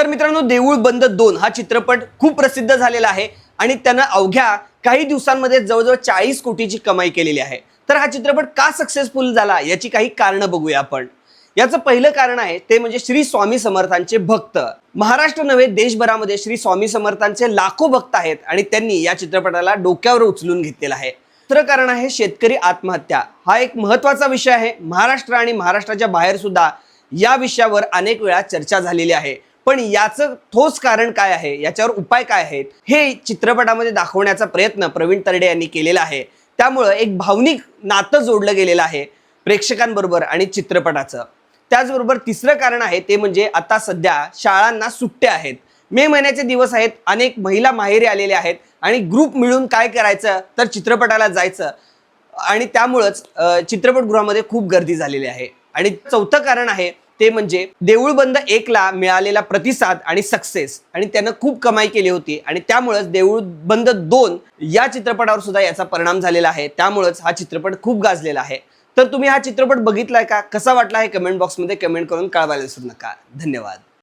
तर मित्रांनो, देऊळ बंद 2 हा चित्रपट खूप प्रसिद्ध झालेला आहे आणि त्यानं अवघ्या काही दिवसांमध्ये जवळजवळ 40 कोटीची कमाई केलेली आहे। तर हा चित्रपट का सक्सेसफुल झाला याची काही कारणं बघूया आपण। याचं पहिलं कारण आहे ते म्हणजे श्री स्वामी समर्थांचे भक्त। महाराष्ट्र नव्हे देशभरामध्ये श्री स्वामी समर्थांचे लाखो भक्त आहेत आणि त्यांनी या चित्रपटाला डोक्यावर उचलून घेतलेला आहे। दुसरं कारण आहे शेतकरी आत्महत्या। हा एक महत्त्वाचा विषय आहे। महाराष्ट्र आणि महाराष्ट्राच्या बाहेर सुद्धा या विषयावर अनेक वेळा चर्चा झालेली आहे। पण याचं ठोस कारण काय आहे, याच्यावर उपाय काय आहेत, हे चित्रपटामध्ये दाखवण्याचा प्रयत्न प्रवीण तरडे यांनी केलेला आहे। त्यामुळे एक भावनिक नातं जोडलं गेलेलं आहे प्रेक्षकांबरोबर आणि चित्रपटाचं। त्याचबरोबर तिसरं कारण आहे ते म्हणजे आता सध्या शाळांना सुट्ट्या आहेत, मे महिन्याचे दिवस आहेत, अनेक महिला माहेरी आलेल्या आहेत आणि ग्रुप मिळून काय करायचं तर चित्रपटाला जायचं आणि त्यामुळेच चित्रपटगृहामध्ये खूप गर्दी झालेली आहे। आणि चौथं कारण आहे ते म्हणजे देऊळ बंद 1 ला मिळालेला प्रतिसाद आणि सक्सेस आणि त्यानं खूप कमाई केली होती आणि त्यामुळेच देऊळ बंद 2 या चित्रपटावर सुद्धा याचा परिणाम झालेला आहे। त्यामुळेच हा चित्रपट खूप गाजलेला आहे। तर तुम्ही हा चित्रपट बघितलाय का, कसा वाटला हे कमेंट बॉक्समध्ये कमेंट करून कळवायला विसरू नका। धन्यवाद।